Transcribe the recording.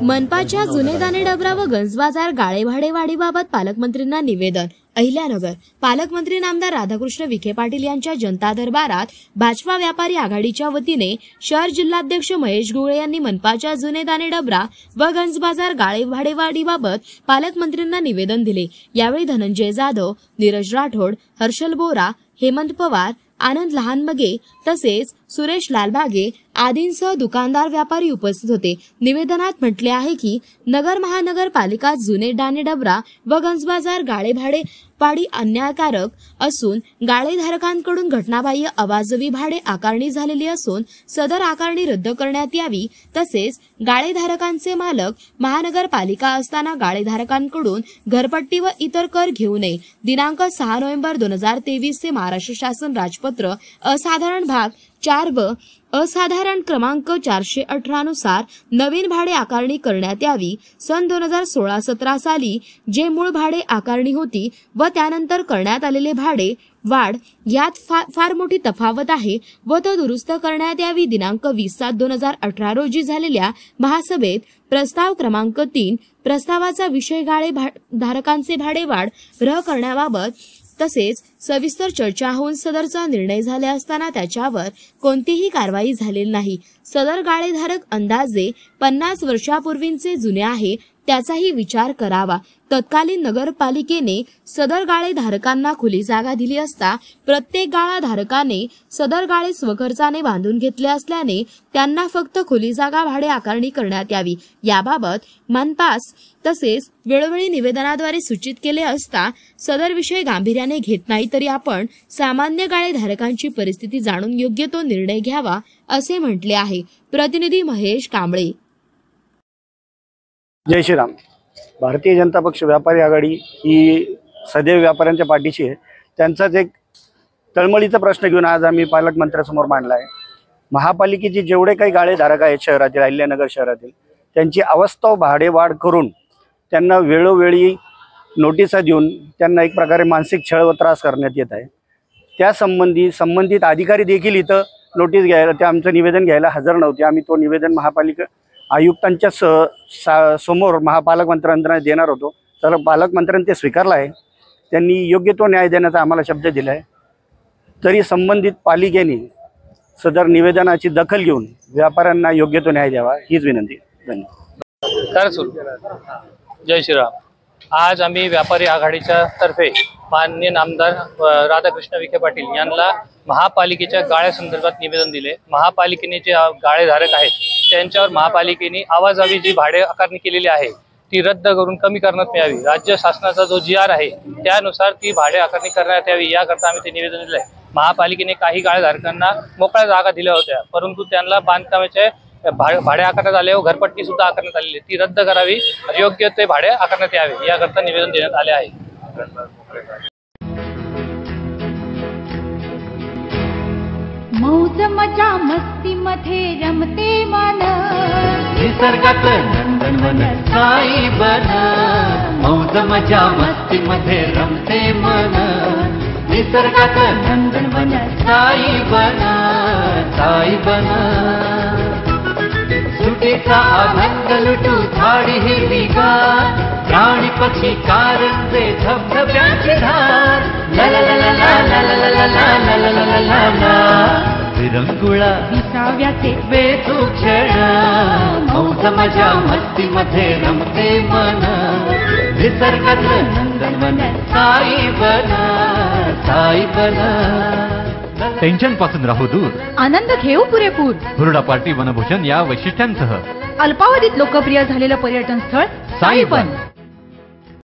मनपाच्या जुने दाणे डबरा व गंजबाजार गाळे भाडे वाढीबाबत पालकमंत्रींना निवेदन। अहिल्यानगर पालकमंत्री नामदार राधाकृष्ण विखे पाटील यांच्या जनता दरबारात भाजपा व्यापारी आघाडीच्या वतीने शहर जिल्हाध्यक्ष महेश गुळे यांनी मनपाच्या जुने दाणे डबरा व गंजबाजार गाळे भाडे वाढीबाबत पालकमंत्रींना निवेदन दिले। यावेळी धनंजय जाधव, नीरज राठोड, हर्षल बोरा, हेमंत पवार, आनंद लहानबगे तसेच सुरेश लालबागे आदींसह दुकानदार व्यापारी उपस्थित होते। निवेदनात म्हटले आहे की नगर महानगरपालिका जुने दाणे डबरा व गंजबाजार गाळे भाडे वाढी अन्यायकारक असून गाळेधारकांकडून घटनाबाह्य अवाजवी भाडे आकारणी झालेली असून सदर आकारणी रद्द करण्यात यावी। तसेच गाळेधारकांचे मालक महानगरपालिका असताना गाळेधारकांकडून घरपट्टी व इतर कर घेऊ नये। दिनांक 6 नोव्हेंबर 2023 चे महाराष्ट्र शासन राजपत्र असाधारण भाग 4 व असाधारण क्रमांक 418 नुसार नवीन भाडे आकारणी करण्यात यावी। सन 2016-17 साली जे मूळ भाडे आकारणी होती व त्यानंतर करण्यात आलेले भाडे वाढ यात फार मोठी तफावत आहे व तो दुरुस्त करण्यात यावी। दिनांक 20/7/2018 रोजी झालेल्या महासभेत प्रस्ताव क्रमांक 3 प्रस्तावाचा विषय गाळे धारकांचे भाडे वाढ रद्द करण्याबाबत तसेच सविस्तर चर्चा होऊन सदरचा निर्णय झाले असताना त्याच्यावर कोणतीही कारवाई झालेली नाही। सदर गाळेधारक अंदाजे 50 वर्षापूर्वीचे जुने आहे, त्याचाही विचार करावा। तत्कालीन नगरपालिकेने सदर गाळे धारकांना खुली जागा दिली असता प्रत्येक गाळा धारकाने सदर गाळे स्वखर्चाने बांधून घेतले असल्याने त्यांना फक्त खुली जागा भाडे आकारणी करण्यात यावी। याबाबत मनपास तसेच वेळोवेळी निवेदनाद्वारे सूचित केले असता सदर विषय गांभीर्याने घेत नाही तरी आपण सामान्य गाळे धारकांची परिस्थिती जाणून योग्य तो निर्णय घ्यावा असे म्हटले आहे। प्रतिनिधी महेश कांबळे। जय श्रीराम। भारतीय जनता पक्ष व्यापारी आघाडी ही सदैव व्यापाऱ्यांच्या पाठीशी आहे। त्यांचाच एक तळमळीचा प्रश्न घेऊन आज आम्ही पालकमंत्र्यांसमोर मांडला आहे। महापालिकेचे जेवढे काही गाळेधारक आहेत शहरातील, अहिल्यानगर शहरातील, त्यांची अवास्तव भाडेवाढ करून त्यांना वेळोवेळी नोटिसा देऊन त्यांना एक प्रकारे मानसिक छळ व त्रास करण्यात येत आहे। त्या संबंधित अधिकारी देखील इथं नोटीस घ्यायला, ते आमचं निवेदन घ्यायला हजर नव्हते। आम्ही तो निवेदन महापालिका आयुक्तांच्या समोर महापालकमंत्र्यांना देणार होतो, तर पालकमंत्र्यांनी ते स्वीकारलं आहे। त्यांनी योग्य तो न्याय देण्याचा आम्हाला शब्द दिला आहे। तरी संबंधित पालिकेने सदर निवेदनाची दखल घेऊन व्यापाऱ्यांना योग्य तो न्याय द्यावा हीच विनंती। धन्यवाद। जय श्रीराम। आज आम्ही व्यापारी आघाडीच्या तर्फे माननीय नामदार राधाकृष्ण विखे पाटील यांना महापालिकेच्या गाळ्यासंदर्भात निवेदन दिले। महापालिकेने जे गाळेधारक आहेत त्यांच्यावर महापालिकेने आवाजावी जी भाडे आकारणी केलेली आहे ती रद्द करून कमी करण्यात यावी। राज्य शासनाचा जो GR आहे त्यानुसार ती भाडे आकारणी करण्यात यावी याकरता आम्ही ते निवेदन दिले। महापालिकेने काही गाळेधारकांना मोकळ्या जागा दिल्या होत्या, परंतु त्यांना बांधकामाचे भाडे आकारण्यात आले व घरपट्टी सुद्धा आकारण्यात आलेली, ती रद्द करावी, योग्य ते भाडे आकारण्यात यावे याकरता निवेदन देण्यात आले आहे। मौज मजा मस्ती मध्ये रमते मन, निसर्गात नंदनवन साई बन। मौज मजा मस्ती मध्ये रमते मन, निसर्गात नंदनवन साई बन, साई बन। सुटीचा आनंद लुटू झाडी हिरवीगार, प्राणी पक्षी कारंजे धबधब्यांची धार, ला ला ला ला ला ला ला ला ला ला ला ला। विरंगुळा विसाव्याचे बेतू क्षण, मौज मजा मस्ती मध्ये रमते मन, निसर्गात नंदनवन साई बन, साई बन। टेन्शन पासून राहू दूर, आनंद घेऊ पुरेपूर, हुरडा पार्टी वनभूषण या वैशिष्ट्यांसह अल्पावधीत लोकप्रिय झालेलं पर्यटन स्थळ साई बन।